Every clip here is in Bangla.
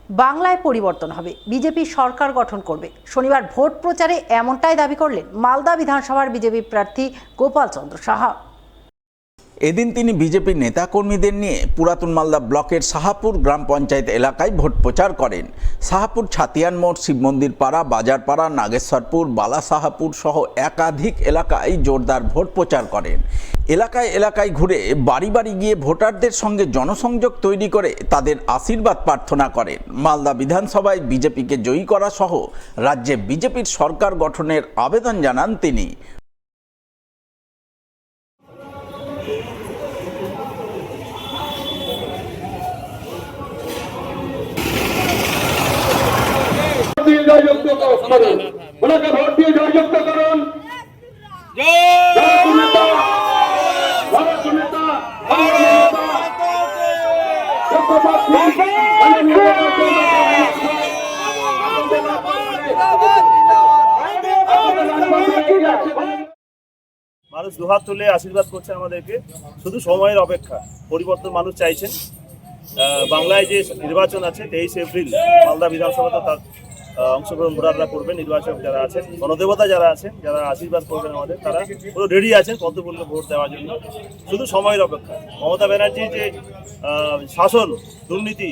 বাংলায় পরিবর্তন হবে, বিজেপি সরকার গঠন করবে। শনিবার ভোট প্রচারে এমনটাই দাবি করলেন মালদা বিধানসভার বিজেপি প্রার্থী গোপাল চন্দ্র সাহা। এদিন তিনি বিজেপি নেতাকর্মীদের নিয়ে পুরাতন মালদা ব্লকের সাহাপুর গ্রাম পঞ্চায়েত এলাকায় ভোট প্রচার করেন। সাহাপুর ছাতিয়ান মোড়, শিব মন্দির পাড়া, বাজারপাড়া, নাগেশ্বরপুর, বালা সাহাপুর সহ একাধিক এলাকায় জোরদার ভোট প্রচার করেন। এলাকায় এলাকায় ঘুরে বাড়ি বাড়ি গিয়ে ভোটারদের সঙ্গে জনসংযোগ তৈরি করে তাদের আশীর্বাদ প্রার্থনা করেন। মালদা বিধানসভায় বিজেপিকে জয়ী করা সহ রাজ্যে বিজেপির সরকার গঠনের আবেদন জানান তিনি। ওনাকে ভোট দিয়ে জয়যুক্ত করুন। মানুষ দুহাত তুলে আশীর্বাদ করছে আমাদেরকে। শুধু সময়ের অপেক্ষা, পরিবর্তন মানুষ চাইছেন। বাংলায় যে নির্বাচন আছে 23 এপ্রিল মালদা বিধানসভাতে তার অংশগ্রহণ ভোটাররা করবেন। নির্বাচক যারা আছেন, গণদেবতা যারা আছেন, যারা আশীর্বাদ করবেন আমাদের, তারা পুরো রেডি আছেন পদ্মফুলকে ভোট দেওয়ার জন্য। শুধু সময়ের অপেক্ষা। মমতা ব্যানার্জির যে শাসন, দুর্নীতি,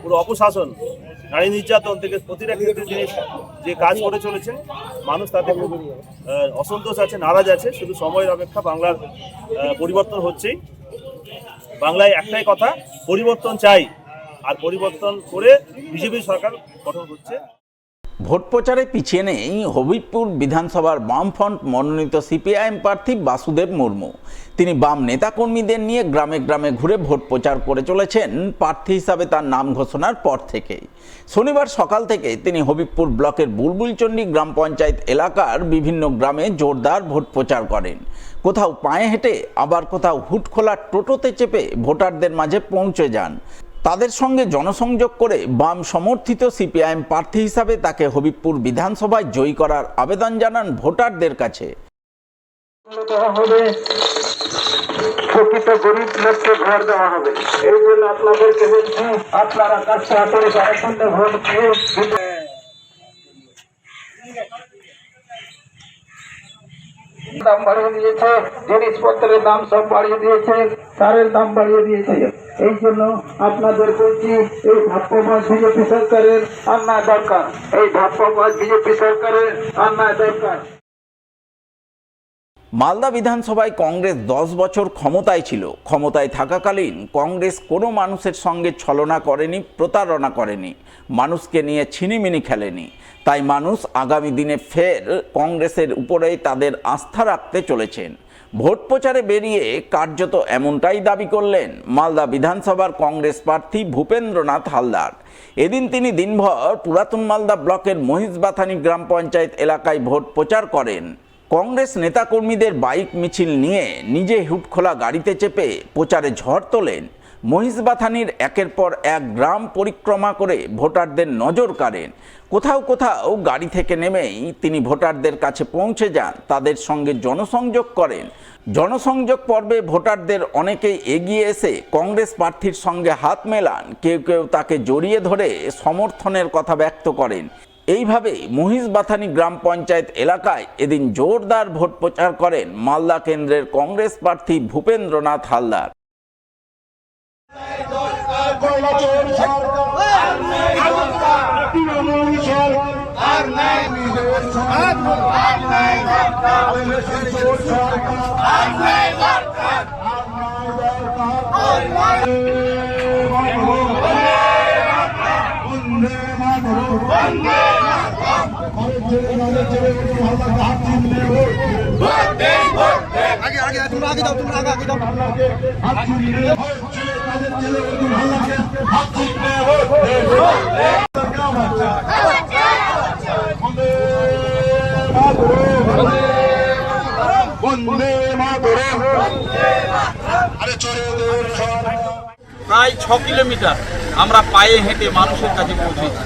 পুরো অপশাসন, নারী নির্যাতন থেকে প্রতিটা ক্ষেত্রে তিনি যে কাজ করে চলেছেন, মানুষ তাতে খুব অসন্তোষ আছে, নারাজ আছে। শুধু সময়ের অপেক্ষা। বাংলার পরিবর্তন হচ্ছেই। বাংলায় একটাই কথা, পরিবর্তন চাই, আর পরিবর্তন করে বিজেপি সরকার গঠন হচ্ছে। ভোট প্রচারে পিছিয়ে নেই হবিবপুর বিধানসভার বামফ্রন্ট মনোনীত সিপিআইএম প্রার্থী বাসুদেব মুর্মু। তিনি বাম নেতাকর্মীদের নিয়ে গ্রামে গ্রামে ঘুরে ভোট প্রচার করে চলেছেন প্রার্থী হিসাবে তার নাম ঘোষণার পর থেকেই। শনিবার সকাল থেকে তিনি হবিবপুর ব্লকের বুলবুলচন্ডী গ্রাম পঞ্চায়েত এলাকার বিভিন্ন গ্রামে জোরদার ভোট প্রচার করেন। কোথাও পায়ে হেঁটে, আবার কোথাও হুটখোলা টোটোতে চেপে ভোটারদের মাঝে পৌঁছে যান। তাদের সঙ্গে জনসংযোগ করে বাম সমর্থিত সিপিআইএম প্রার্থী হিসাবে তাকে হবিবপুর বিধানসভায় জয়ী করার আবেদন জানান ভোটারদের কাছে। প্রকৃত গরিব লোককে ঘর দেওয়া হবে, এই জন্য আপনাদেরকে বলছি, আপনারা কাছে হাতের সঙ্গে ভোট দিয়ে দাম বাড়িয়ে দিয়েছে, জিনিসপত্রের দাম সব বাড়িয়ে দিয়েছে, সারের দাম বাড়িয়ে দিয়েছে। এই জন্য আপনাদের বলছি, এই ধাপ্পাবাজ বিজেপি সরকারের অন্যায় দরকার, এই ধাপ্পাবাজ বিজেপি সরকারের অন্যায় দরকার। মালদা বিধানসভায় কংগ্রেস 10 বছর ক্ষমতায় ছিল। ক্ষমতায় থাকাকালীন কংগ্রেস কোনো মানুষের সঙ্গে ছলনা করেনি, প্রতারণা করেনি, মানুষকে নিয়ে ছিনিমিনি খেলেনি। তাই মানুষ আগামী দিনে ফের কংগ্রেসের উপরেই তাদের আস্থা রাখতে চলেছেন। ভোট প্রচারে বেরিয়ে কার্যত এমনটাই দাবি করলেন মালদা বিধানসভার কংগ্রেস প্রার্থী ভূপেন্দ্রনাথ হালদার। এদিন তিনি দিনভর পুরাতন মালদা ব্লকের মহিষবাথানি গ্রাম পঞ্চায়েত এলাকায় ভোট প্রচার করেন। কংগ্রেস নেতাকর্মীদের বাইক মিছিল নিয়ে নিজে হুটখোলা গাড়িতে চেপে প্রচারে ঝড় তোলেন। মহিষবাথানির একের পর এক গ্রাম পরিক্রমা করে ভোটারদের নজর কাড়েন। কোথাও কোথাও গাড়ি থেকে নেমেই তিনি ভোটারদের কাছে পৌঁছে যান, তাদের সঙ্গে জনসংযোগ করেন। জনসংযোগ পর্বে ভোটারদের অনেকেই এগিয়ে এসে কংগ্রেস প্রার্থীর সঙ্গে হাত মেলান, কেউ কেউ তাকে জড়িয়ে ধরে সমর্থনের কথা ব্যক্ত করেন। এইভাবে মহিষবাথানি গ্রাম পঞ্চায়েত এলাকায় এদিন জোরদার ভোট প্রচার করেন মালদা কেন্দ্রের কংগ্রেস প্রার্থী ভূপেন্দ্রনাথ হালদার। প্রায় 6 কিলোমিটার আমরা পায়ে হেঁটে মানুষের কাছে পৌঁছেছি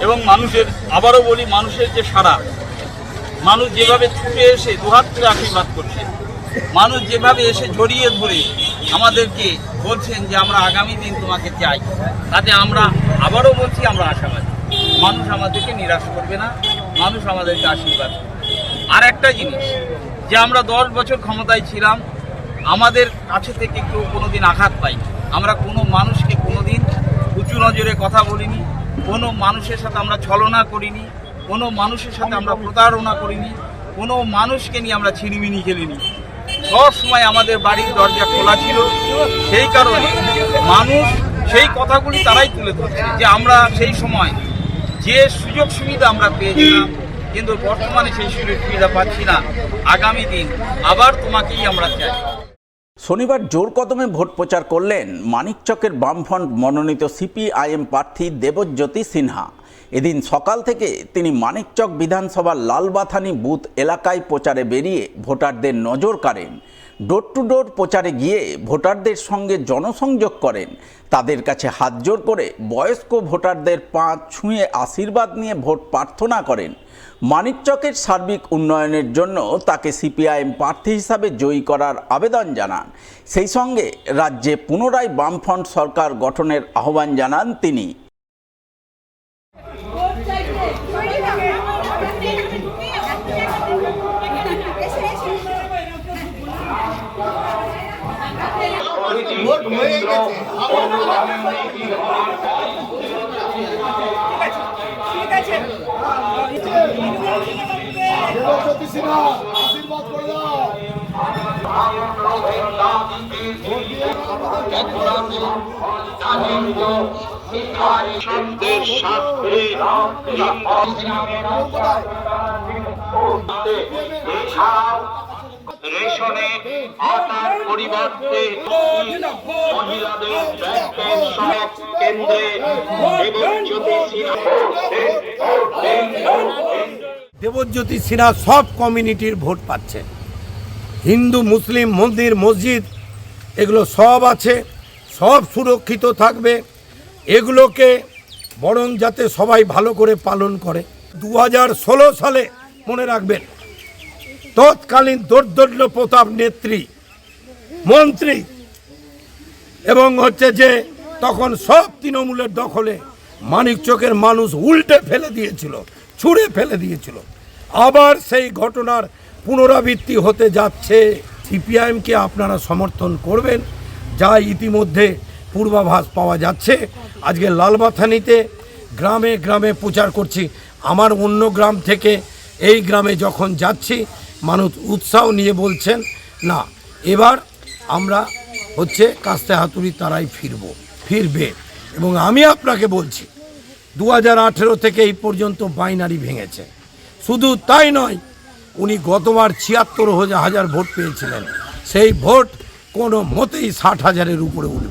এবং মানুষের, আবারও বলি, মানুষের যে সাড়া, মানুষ যেভাবে ছুটে এসে দুহাত তুলে আশীর্বাদ করছে, মানুষ যেভাবে এসে জড়িয়ে ধরে আমাদেরকে বলছেন যে আমরা আগামী দিন তোমাকে চাই, তাতে আমরা আবারও বলছি আমরা আশাবাদী মানুষ আমাদেরকে নিরাশ করবে না, মানুষ আমাদেরকে আশীর্বাদ করবে। আর একটা জিনিস, যে আমরা 10 বছর ক্ষমতায় ছিলাম, আমাদের কাছে থেকে কেউ কোনোদিন আঘাত পাইনি, আমরা কোনো মানুষকে কোনোদিন উঁচু নজরে কথা বলিনি, কোনো মানুষের সাথে আমরা ছলনা করিনি, কোনো মানুষের সাথে আমরা প্রতারণা করিনি, কোনো মানুষকে নিয়ে আমরা ছিনিমিনি খেলিনি। সব সময় আমাদের বাড়ির দরজা খোলা ছিল। সেই কারণে মানুষ সেই কথাগুলি তারাই তুলে ধরছে যে আমরা সেই সময় যে সুযোগ সুবিধা আমরা পেয়েছিলাম, কিন্তু বর্তমানে সেই সুযোগ সুবিধা পাচ্ছি না। আগামী দিন আবার তোমাকেই আমরা চাই। শনিবার জোর কদমে ভোট প্রচার করলেন মানিকচকের বামফ্রন্ট মনোনীত সিপিআইএম প্রার্থী দেবজ্যোতি সিনহা। এদিন সকাল থেকে তিনি মানিকচক বিধানসভার লালবাথানি বুথ এলাকায় প্রচারে বেরিয়ে ভোটারদের নজর কাড়েন। ডোর টু ডোর প্রচারে গিয়ে ভোটারদের সঙ্গে জনসংযোগ করেন, তাদের কাছে হাতজোড় করে বয়স্ক ভোটারদের পা ছুঁয়ে আশীর্বাদ নিয়ে ভোট প্রার্থনা করেন। মানিকচকের সার্বিক উন্নয়নের জন্য তাকে সিপিআইএম প্রার্থী হিসাবে জয়ী করার আবেদন জানান। সেই সঙ্গে রাজ্যে পুনরায় বামফ্রন্ট সরকার গঠনের আহ্বান জানান তিনি। রেশনে আটার পরিবর্তে মহিলাদের ব্যাংকের সব কেন্দ্রে দেবজ্যোতি সিনহা সব কমিউনিটির ভোট পাচ্ছে। হিন্দু, মুসলিম, মন্দির, মসজিদ এগুলো সব আছে, সব সুরক্ষিত থাকবে। এগুলোকে বরং যাতে সবাই ভালো করে পালন করে। 2016 সালে মনে রাখবেন, তৎকালীন দোর্দণ্ড প্রতাপ নেত্রী মন্ত্রী এবং যে তখন সব তৃণমূলের দখলে মানিকচকের মানুষ উল্টে ফেলে দিয়েছিল, ছুঁড়ে ফেলে দিয়েছিল। আবার সেই ঘটনার পুনরাবৃত্তি হতে যাচ্ছে। সিপিআইএমকে আপনারা সমর্থন করবেন, যা ইতিমধ্যে পূর্বাভাস পাওয়া যাচ্ছে। আজকে লালবাথানিতে গ্রামে গ্রামে প্রচার করছি। আমার অন্য গ্রাম থেকে এই গ্রামে যখন যাচ্ছি, মানুষ উৎসাহ নিয়ে বলছেন না, এবার আমরা কাস্তে হাতুড়ি তারাই ফিরবে। এবং আমি আপনাকে বলছি, 2018 থেকে এই পর্যন্ত বাইনারি ভেঙেছে। শুধু তাই নয়, উনি গতবার 76,000 ভোট পেয়েছিলেন। সেই ভোট কোনো মতেই 60,000-এর উপরে উঠবে।